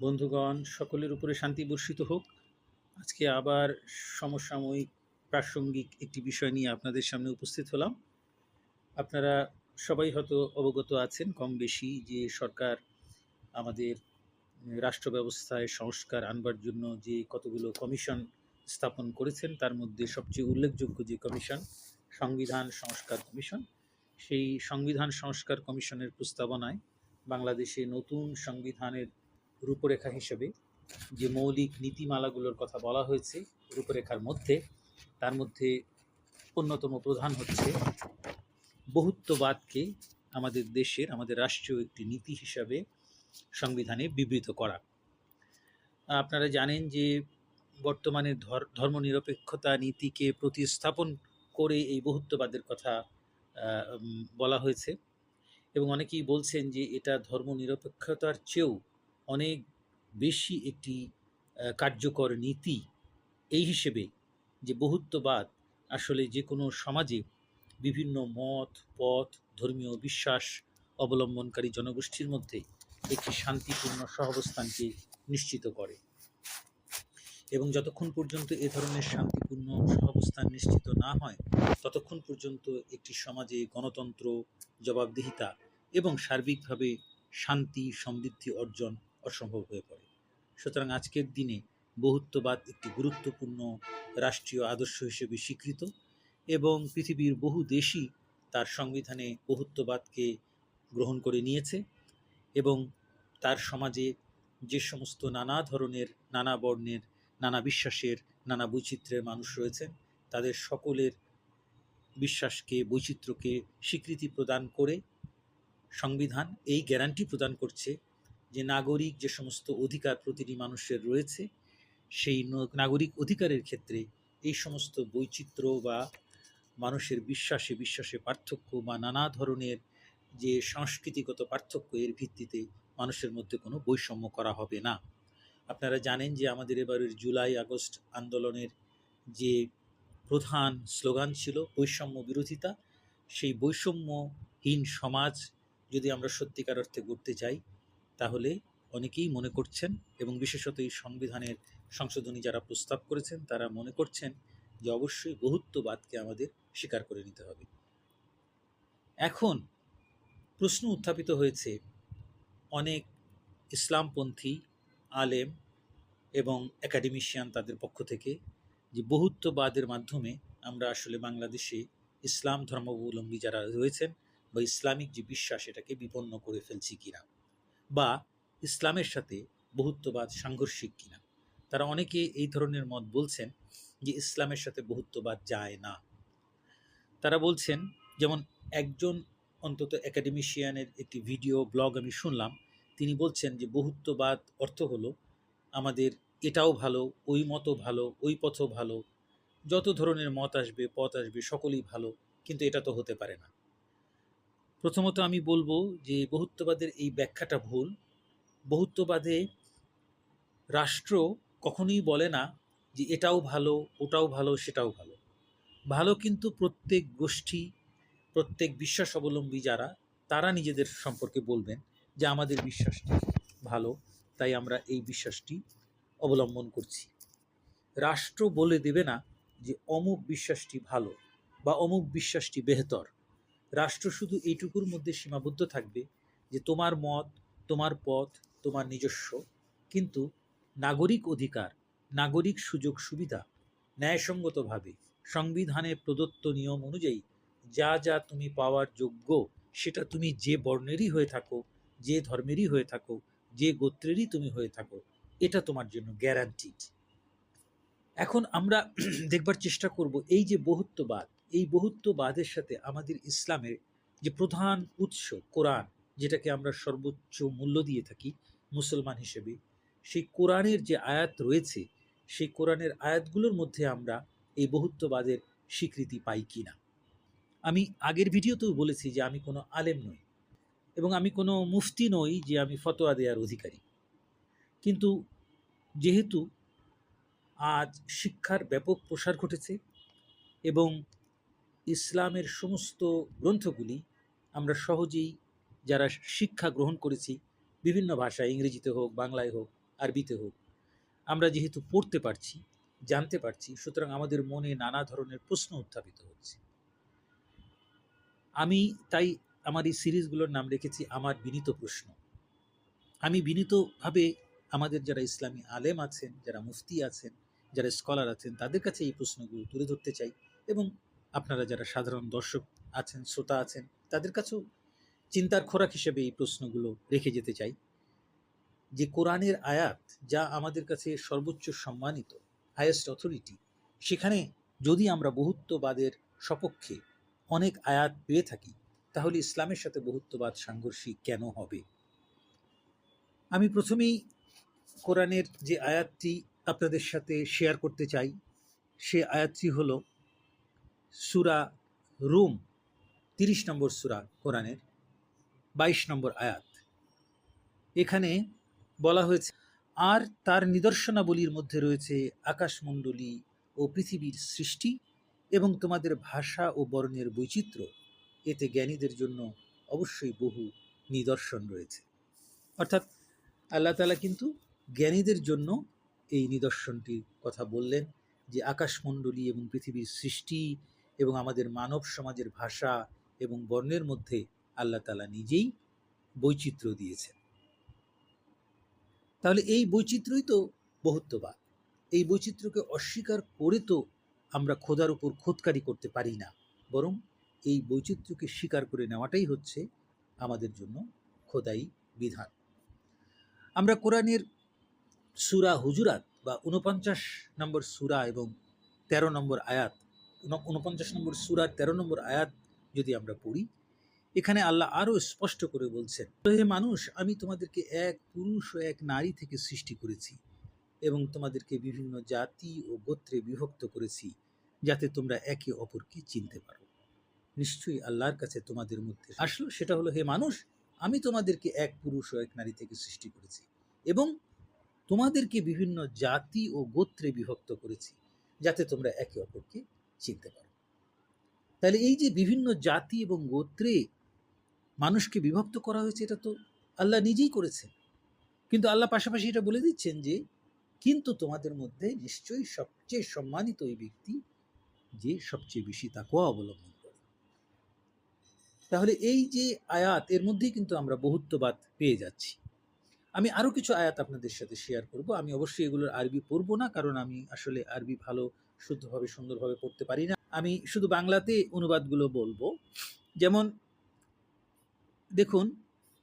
বন্ধুগণ, সকলের উপরে শান্তি বর্ষিত হোক। আজকে আবার সমসাময়িক প্রাসঙ্গিক একটি বিষয় নিয়ে আপনাদের সামনে উপস্থিত হলাম। আপনারা সবাই হয়তো অবগত আছেন কম বেশি যে সরকার আমাদের রাষ্ট্র ব্যবস্থায় সংস্কার আনবার জন্য যে কতগুলো কমিশন স্থাপন করেছেন, তার মধ্যে সবচেয়ে উল্লেখযোগ্য যে কমিশন, সংবিধান সংস্কার কমিশন। সেই সংবিধান সংস্কার কমিশনের প্রস্তাবনায় বাংলাদেশে নতুন সংবিধানের রূপরেখা হিসেবে যে মৌলিক নীতিমালাগুলোর কথা বলা হয়েছে রূপরেখার মধ্যে, তার মধ্যে অন্যতম প্রধান হচ্ছে বহুত্ববাদকে আমাদের দেশের, আমাদের রাষ্ট্রীয় একটি নীতি হিসাবে সংবিধানে বিবৃত করা। আপনারা জানেন যে বর্তমানে ধর্মনিরপেক্ষতা নীতিকে প্রতিস্থাপন করে এই বহুত্ববাদের কথা বলা হয়েছে, এবং অনেকেই বলছেন যে এটা ধর্মনিরপেক্ষতার চেয়েও অনেক বেশি একটি কার্যকর নীতি, এই হিসেবে যে বহুত্ববাদ আসলে যে কোনো সমাজে বিভিন্ন মত, পথ, ধর্মীয় বিশ্বাস অবলম্বনকারী জনগোষ্ঠীর মধ্যে একটি শান্তিপূর্ণ সহাবস্থানকে নিশ্চিত করে, এবং যতক্ষণ পর্যন্ত এ ধরনের শান্তিপূর্ণ সহাবস্থান নিশ্চিত না হয়, ততক্ষণ পর্যন্ত একটি সমাজে গণতন্ত্র, জবাবদিহিতা এবং সার্বিকভাবে শান্তি সমৃদ্ধি অর্জন অসম্ভব হয়ে পড়ে। সুতরাং আজকের দিনে বহুত্ববাদ একটি গুরুত্বপূর্ণ রাষ্ট্রীয় আদর্শ হিসেবে স্বীকৃত, এবং পৃথিবীর বহু দেশই তার সংবিধানে বহুত্ববাদকে গ্রহণ করে নিয়েছে, এবং তার সমাজে যে সমস্ত নানা ধরনের, নানা বর্ণের, নানা বিশ্বাসের, নানা বৈচিত্র্যের মানুষ রয়েছেন, তাদের সকলের বিশ্বাসকে, বৈচিত্র্যকে স্বীকৃতি প্রদান করে সংবিধান এই গ্যারান্টি প্রদান করছে যে নাগরিক যে সমস্ত অধিকার প্রতিটি মানুষের রয়েছে, সেই নাগরিক অধিকারের ক্ষেত্রে এই সমস্ত বৈচিত্র্য বা মানুষের বিশ্বাসে পার্থক্য বা নানা ধরনের যে সংস্কৃতিগত পার্থক্য, এর ভিত্তিতে মানুষের মধ্যে কোনো বৈষম্য করা হবে না। আপনারা জানেন যে আমাদের এবারের জুলাই আগস্ট আন্দোলনের যে প্রধান স্লোগান ছিল বৈষম্য বিরোধিতা। সেই বৈষম্যহীন সমাজ যদি আমরা সত্যিকার অর্থে গড়তে চাই, তাহলে অনেকেই মনে করছেন, এবং বিশেষত এই সংবিধানের সংশোধনী যারা প্রস্তাব করেছেন, তারা মনে করছেন যে অবশ্যই বহুত্ববাদকে আমাদের স্বীকার করে নিতে হবে। এখন প্রশ্ন উত্থাপিত হয়েছে অনেক ইসলামপন্থী আলেম এবং একাডেমিশিয়ান তাদের পক্ষ থেকে, যে বহুত্ববাদের মাধ্যমে আমরা আসলে বাংলাদেশে ইসলাম ধর্মাবলম্বী যারা রয়েছেন বা ইসলামিক যে বিশ্বাস, এটাকে বিপন্ন করে ফেলছি কিনা, বা ইসলামের সাথে বহুত্ববাদ সাংঘর্ষিক কিনা। তারা অনেকে এই ধরনের মত বলছেন যে ইসলামের সাথে বহুত্ববাদ যায় না। তারা বলছেন, যেমন একজন অন্তত একাডেমিশিয়ানের একটি ভিডিও ব্লগ আমি শুনলাম, তিনি বলছেন যে বহুত্ববাদ অর্থ হলো আমাদের এটাও ভালো, ওই মতও ভালো, ওই পথও ভালো, যত ধরনের মত আসবে, পথ আসবে, সকলেই ভালো, কিন্তু এটা তো হতে পারে না। প্রথমত আমি বলবো যে বহুত্ববাদের এই ব্যাখ্যাটা ভুল। বহুত্ববাদে রাষ্ট্র কখনোই বলে না যে এটাও ভালো, ওটাও ভালো, সেটাও ভালো। ভালো কিন্তু প্রত্যেক গোষ্ঠী, প্রত্যেক বিশ্বাস অবলম্বী যারা, তারা নিজেদের সম্পর্কে বলবেন যে আমাদের বিশ্বাসটি ভালো, তাই আমরা এই বিশ্বাসটি অবলম্বন করছি। রাষ্ট্র বলে দেবে না যে অমুক বিশ্বাসটি ভালো বা অমুক বিশ্বাসটি বেহতর। রাষ্ট্র শুধু এইটুকুর মধ্যে সীমাবদ্ধ থাকবে যে তোমার মত, তোমার পথ, তোমার নিজস্ব, কিন্তু নাগরিক অধিকার, নাগরিক সুযোগ সুবিধা ন্যায়সঙ্গতভাবে সংবিধানে প্রদত্ত নিয়ম অনুযায়ী যা যা তুমি পাওয়ার যোগ্য, সেটা তুমি যে বর্ণেরই হয়ে থাকো, যে ধর্মেরই হয়ে থাকো, যে গোত্রেরই তুমি হয়ে থাকো, এটা তোমার জন্য গ্যারান্টিড। এখন আমরা দেখবার চেষ্টা করব এই যে বহুত্ববাদ, এই বহুত্ববাদের সাথে আমাদের ইসলামের যে প্রধান উৎস কোরআন, যেটাকে আমরা সর্বোচ্চ মূল্য দিয়ে থাকি মুসলমান হিসেবে, সেই কোরআনের যে আয়াত রয়েছে, সেই কোরআনের আয়াতগুলোর মধ্যে আমরা এই বহুত্ববাদের স্বীকৃতি পাই কি না। আমি আগের ভিডিওতেও বলেছি যে আমি কোনো আলেম নই, এবং আমি কোনো মুফতি নই যে আমি ফতোয়া দেওয়ার অধিকারী। কিন্তু যেহেতু আজ শিক্ষার ব্যাপক প্রসার ঘটেছে, এবং ইসলামের সমস্ত গ্রন্থগুলি আমরা সহজেই যারা শিক্ষা গ্রহণ করেছি, বিভিন্ন ভাষায়, ইংরেজিতে হোক, বাংলায় হোক, আরবিতে হোক, আমরা যেহেতু পড়তে পারছি, জানতে পারছি, সুতরাং আমাদের মনে নানা ধরনের প্রশ্ন উত্থাপিত হচ্ছে। আমি তাই আমার এই সিরিজগুলোর নাম রেখেছি আমার বিনীত প্রশ্ন। আমি বিনীতভাবে আমাদের যারা ইসলামী আলেম আছেন, যারা মুফতি আছেন, যারা স্কলার আছেন, তাদের কাছে এই প্রশ্নগুলো তুলে ধরতে চাই, এবং আপনারা যারা সাধারণ দর্শক আছেন, শ্রোতা আছেন, তাদের কাছেও চিন্তার খোরাক হিসেবে এই প্রশ্নগুলো রেখে যেতে চাই যে কোরআনের আয়াত, যা আমাদের কাছে সর্বোচ্চ সম্মানিত, হাইয়েস্ট অথরিটি, সেখানে যদি আমরা বহুত্ববাদের সপক্ষে অনেক আয়াত পেয়ে থাকি, তাহলে ইসলামের সাথে বহুত্ববাদ সাংঘর্ষিক কেন হবে? আমি প্রথমেই কোরআনের যে আয়াতটি আপনাদের সাথে শেয়ার করতে চাই, সে আয়াতটি হল সূরা রুম, 30 নম্বর সূরা কোরআনের 22 নম্বর আয়াত। এখানে বলা হয়েছে, আর তার নিদর্শনাবলীর মধ্যে রয়েছে আকাশমণ্ডলী ও পৃথিবীর সৃষ্টি এবং তোমাদের ভাষা ও বর্ণের বৈচিত্র্য, এতে জ্ঞানীদের জন্য অবশ্যই বহু নিদর্শন রয়েছে। অর্থাৎ আল্লাহ তাআলা কিন্তু জ্ঞানীদের জন্য এই নিদর্শনটির কথা বললেন, যে আকাশমণ্ডলী এবং পৃথিবীর সৃষ্টি এবং আমাদের মানব সমাজের ভাষা এবং বর্ণের মধ্যে আল্লাহ তাআলা নিজেই বৈচিত্র্য দিয়েছেন। তাহলে এই বৈচিত্র্যই তো বহুত্ববাদ। এই বৈচিত্র্যকে অস্বীকার করে তো আমরা খোদার উপর খোদকারি করতে পারি না, বরং এই বৈচিত্র্যকে স্বীকার করে নেওয়াটাই হচ্ছে আমাদের জন্য খোদাই বিধান। আমরা কোরআনের সূরা হুজুরাত বা 49 নম্বর সূরা এবং 13 নম্বর আয়াত, 49 নম্বর সূরার 13 নম্বর আয়াত যদি আমরা পড়ি, এখানে আল্লাহ আরও স্পষ্ট করে বলছেন, হে মানুষ, আমি তোমাদেরকে এক পুরুষ ও এক নারী থেকে সৃষ্টি করেছি এবং তোমাদেরকে বিভিন্ন জাতি ও গোত্রে বিভক্ত করেছি, যাতে তোমরা একে অপরকে চিনতে পারো। নিশ্চয়ই আল্লাহর কাছে তোমাদের মধ্যে আসলো, সেটা হলো, হে মানুষ, আমি তোমাদেরকে এক পুরুষ ও এক নারী থেকে সৃষ্টি করেছি এবং তোমাদেরকে বিভিন্ন জাতি ও গোত্রে বিভক্ত করেছি, যাতে তোমরা একে অপরকে চিনতে পারো। তাহলে এই যে বিভিন্ন জাতি এবং গোত্রে মানুষকে বিভক্ত করা হয়েছে, এটা তো আল্লাহ নিজেই করেছেন। কিন্তু আল্লাহ পাশাপাশি এটা বলে দিচ্ছেন যে কিন্তু তোমাদের মধ্যে নিশ্চয়ই সবচেয়ে সম্মানিত ওই ব্যক্তি যে সবচেয়ে বেশি তাকওয়া অবলম্বন করে। তাহলে এই যে আয়াত, এর মধ্যেই কিন্তু আমরা বহুত্ববাদ পেয়ে যাচ্ছি। আমি আরও কিছু আয়াত আপনাদের সাথে শেয়ার করব। আমি অবশ্যই এগুলোর আরবি পড়ব না, কারণ আমি আসলে আরবি ভালো শুদ্ধভাবে সুন্দরভাবে পড়তে পারি না। আমি শুধু বাংলাতে অনুবাদগুলো বলবো। যেমন দেখুন,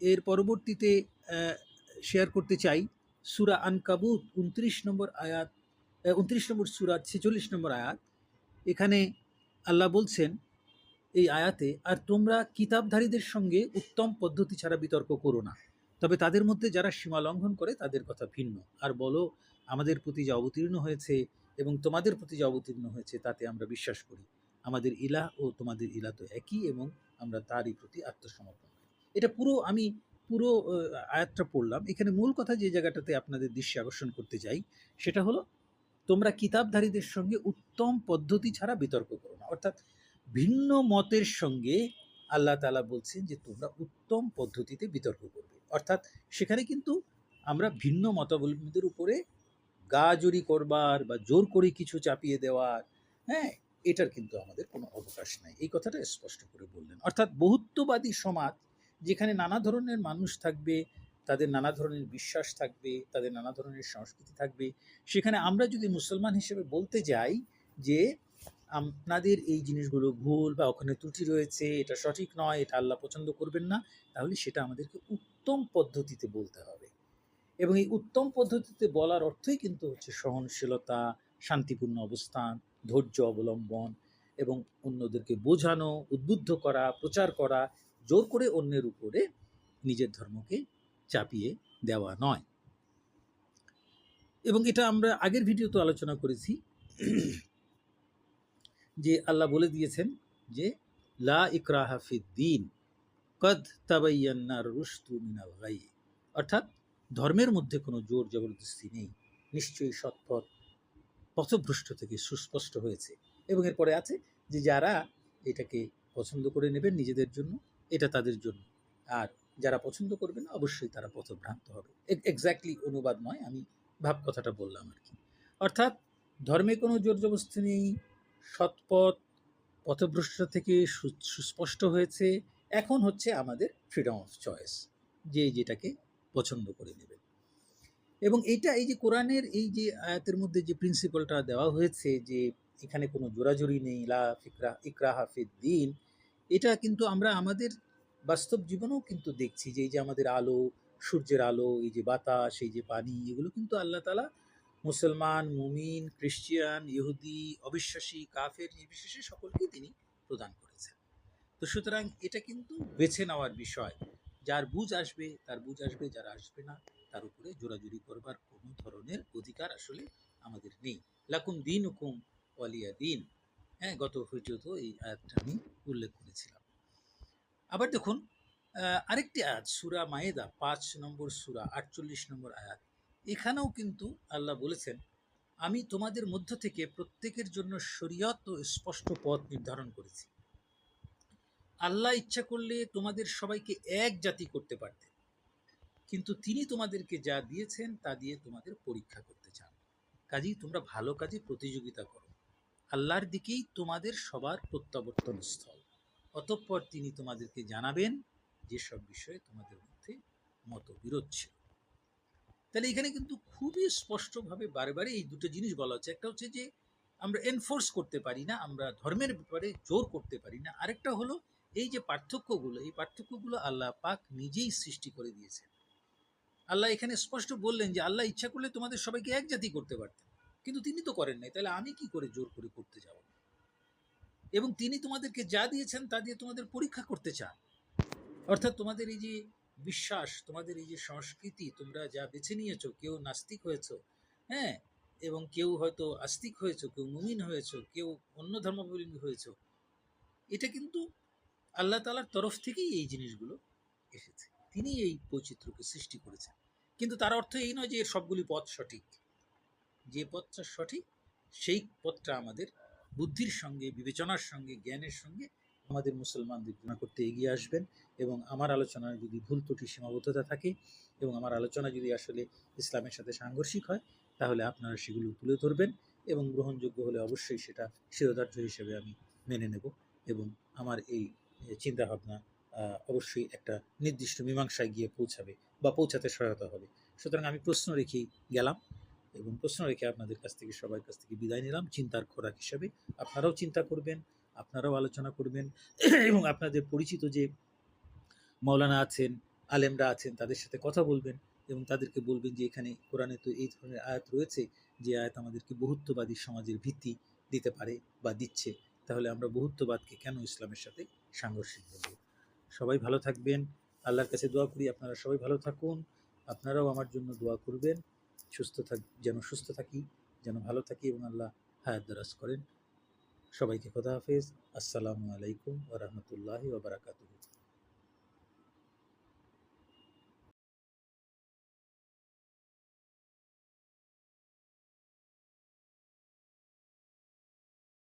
এর পরবর্তীতে শেয়ার করতে চাই সূরা আনকাবুত 29 নম্বর আয়াত, 29 নম্বর সূরা 46 নম্বর আয়াত। এখানে আল্লাহ বলছেন এই আয়াতে, আর তোমরা কিতাবধারীদের সঙ্গে উত্তম পদ্ধতি ছাড়া বিতর্ক করো না, তবে তাদের মধ্যে যারা সীমা লঙ্ঘন করে তাদের কথা ভিন্ন। আর বলো, আমাদের প্রতি যা অবতীর্ণ হয়েছে এবং তোমাদের প্রতি যা অবতীর্ণ হয়েছে তাতে আমরা বিশ্বাস করি। আমাদের ইলাহ ও তোমাদের ইলাহ তো একই এবং আমরা তারই প্রতি আত্মসমর্পণ করি। এটা আমি পুরো আয়াতটা পড়লাম। এখানে মূল কথা যে জায়গাটাতে আপনাদের দৃষ্টি আকর্ষণ করতে চাই, সেটা হলো, তোমরা কিতাবধারীদের সঙ্গে উত্তম পদ্ধতি ছাড়া বিতর্ক করো না। অর্থাৎ ভিন্ন মতের সঙ্গে আল্লাহ তাআলা বলছেন যে তোমরা উত্তম পদ্ধতিতে বিতর্ক করবে। অর্থাৎ সেখানে কিন্তু আমরা ভিন্ন মতাবলম্বীদের উপরে গা জড়ি করবার বা জোর করে কিছু চাপিয়ে দেওয়ার, হ্যাঁ, এটার কিন্তু আমাদের কোনো অবকাশ নাই। এই কথাটা স্পষ্ট করে বললেন। অর্থাৎ বহুত্ববাদী সমাজ, যেখানে নানা ধরনের মানুষ থাকবে, তাদের নানা ধরনের বিশ্বাস থাকবে, তাদের নানা ধরনের সংস্কৃতি থাকবে, সেখানে আমরা যদি মুসলমান হিসেবে বলতে যাই যে আপনাদের এই জিনিসগুলো ভুল বা ওখানে ত্রুটি রয়েছে, এটা সঠিক নয়, এটা আল্লাহ পছন্দ করবেন না, তাহলে সেটা আমাদেরকে উত্তম পদ্ধতিতে বলতে হবে। এবং এই উত্তম পদ্ধতিতে বলার অর্থই কিন্তু হচ্ছে সহনশীলতা, শান্তিপূর্ণ অবস্থান, ধৈর্য অবলম্বন এবং অন্যদেরকে বোঝানো, উদ্বুদ্ধ করা, প্রচার করা, জোর করে অন্যের উপরে নিজের ধর্মকে চাপিয়ে দেওয়া নয়। এবং এটা আমরা আগের ভিডিওতে আলোচনা করেছি যে আল্লাহ বলে দিয়েছেন যে লা ইকরাহা ফিদ্দীন কদ তাবায়্যানার রুশদু মিনাল গাই। অর্থাৎ ধর্মের মধ্যে কোনো জোর জবরদস্তি নেই, নিশ্চয়ই সৎপথ পথভ্রষ্ট থেকে সুস্পষ্ট হয়েছে। এবং এরপরে আছে যে যারা এটাকে পছন্দ করে নেবেন নিজেদের জন্য, এটা তাদের জন্য, আর যারা পছন্দ করবে না অবশ্যই তারা পথভ্রান্ত হবে। এক্স্যাক্টলি অনুবাদ নয়, আমি ভাব কথাটা বললাম আর কি। অর্থাৎ ধর্মে কোনো জোর জবরদস্তি নেই, সৎপথ পথভ্রষ্টতা থেকে সুস্পষ্ট হয়েছে। এখন হচ্ছে আমাদের ফ্রিডম অফ চয়েস, যে যেটাকে পছন্দ করে নেবে। এবং এইটা, এই যে কোরআনের এই যে আয়াতের মধ্যে যে প্রিন্সিপালটা দেওয়া হয়েছে যে এখানে কোনো জোরাজুরি নেই, লা ইকরাহা ফিদ্দিন, এটা কিন্তু আমরা আমাদের বাস্তব জীবনেও কিন্তু দেখছি যে এই যে আমাদের আলো, সূর্যের আলো, এই যে বাতাস, এই যে পানি, এগুলো কিন্তু আল্লাহ তাআলা মুসলমান, মুমিন, খ্রিস্টিয়ান, ইহুদি, অবিশ্বাসী, কাফের নির্বিশেষে সকলকেই তিনি প্রদান করেছেন। তো সুতরাং এটা কিন্তু বেছে নেওয়ার বিষয়। যার বুঝ আসবে তার বুঝ আসবে, যারা আসবে না তার উপরে জোরাজুরি করবার কোনো ধরনের অধিকার আসলে আমাদের নেই। লাকুম দিন হুকুম ওয়ালিয়া দিন। হ্যাঁ, গত ভিডিওতে এই আয়াতটা আমি উল্লেখ করেছিলাম। আবার দেখুন, আরেকটি আয়াত সূরা মায়েদা ৫ নম্বর সূরা ৪৮ নম্বর আয়াত। এখানেও কিন্তু আল্লাহ বলেছেন, আমি তোমাদের মধ্য থেকে প্রত্যেকের জন্য শরীয়ত ও স্পষ্ট পথ নির্ধারণ করেছি। আল্লাহ ইচ্ছা করলে তোমাদের সবাইকে এক জাতি করতে পারতেন, কিন্তু তিনি তোমাদেরকে যা দিয়েছেন তা দিয়ে তোমাদের পরীক্ষা করতে চান। কাজেই তোমরা ভালো কাজে প্রতিযোগিতা করো, আল্লাহর দিকেই তোমাদের সবার প্রত্যাবর্তন স্থল। অতঃপর তিনি তোমাদেরকে জানাবেন যেসব বিষয়ে তোমাদের মধ্যে মতবিরোধ ছিল। তাহলে এখানে কিন্তু খুবই স্পষ্টভাবে বারে এই দুটো জিনিস বলা হচ্ছে। একটা হচ্ছে যে আমরা এনফোর্স করতে পারি না, আমরা ধর্মের ব্যাপারে জোর করতে পারি না। আরেকটা হলো এই যে পার্থক্যগুলো, এই পার্থক্যগুলো আল্লাহ পাক নিজেই সৃষ্টি করে দিয়েছেন। আল্লাহ এখানে স্পষ্ট বললেন যে আল্লাহ ইচ্ছা করলে তোমাদের সবাইকে এক জাতি করতে পারতেন, কিন্তু তিনি তো করেন নাই, তাহলে আমি কি করে জোর করে করতে যাব? এবং তিনি তোমাদেরকে যা দিয়েছেন তা দিয়ে তোমাদের পরীক্ষা করতে চান। অর্থাৎ তোমাদের এই যে বিশ্বাস, তোমাদের এই যে সংস্কৃতি, তোমরা যা বেছে নিয়েছো, কেউ নাস্তিক হয়েছো, হ্যাঁ, এবং কেউ হয়তো আস্তিক হয়েছো, কেউ মুমিন হয়েছো, কেউ অন্য ধর্মাবলম্বী হয়েছো, এটা কিন্তু আল্লাহ তাআলার তরফ থেকেই এই জিনিসগুলো এসেছে। তিনি এই বৈচিত্র্যকে সৃষ্টি করেছেন। কিন্তু তার অর্থ এই নয় যে এর সবগুলি পথ সঠিক। যে পথটা সঠিক সেই পথটা আমাদের বুদ্ধির সঙ্গে, বিবেচনার সঙ্গে, জ্ঞানের সঙ্গে আমাদের মুসলমানদের বিবেচনা করতে এগিয়ে আসবেন। এবং আমার আলোচনায় যদি ভুল ত্রুটি সীমাবদ্ধতা থাকে এবং আমার আলোচনা যদি আসলে ইসলামের সাথে সাংঘর্ষিক হয়, তাহলে আপনারা সেগুলো তুলে ধরবেন এবং গ্রহণযোগ্য হলে অবশ্যই সেটা শিরোধার্য হিসেবে আমি মেনে নেব। এবং আমার এই চিন্তাভাবনা অবশ্যই একটা নির্দিষ্ট মীমাংসায় গিয়ে পৌঁছাবে বা পৌঁছাতে সহায়তা হবে। সুতরাং আমি প্রশ্ন রেখেই গেলাম এবং প্রশ্ন রেখে আপনাদের কাছ থেকে, সবার কাছ থেকে বিদায় নিলাম চিন্তার খোরাক হিসাবে। আপনারাও চিন্তা করবেন, আপনারাও আলোচনা করবেন এবং আপনাদের পরিচিত যে মাওলানা আছেন, আলেমরা আছেন, তাদের সাথে কথা বলবেন এবং তাদেরকে বলবেন যে এখানে কোরআনে তো এই ধরনের আয়াত রয়েছে, যে আয়াত আমাদেরকে বহুত্ববাদী সমাজের ভিত্তি দিতে পারে বা দিচ্ছে। তাহলে আমরা বহুত্ববাদকে কেন ইসলামের সাথে সাংঘর্ষিক বলব? সবাই ভালো থাকবেন, আল্লাহর কাছে দোয়া করি আপনারা সবাই ভালো থাকুন। আপনারাও আমার জন্য দোয়া করবেন, যেন সুস্থ থাকি, যেন ভালো থাকি এবং আল্লাহ হায়াত দারাজ করেন। সবাইকে খোদা হাফেজ। আসসালামু আলাইকুম ওয়া রাহমাতুল্লাহি ওয়া বারাকাতুহু।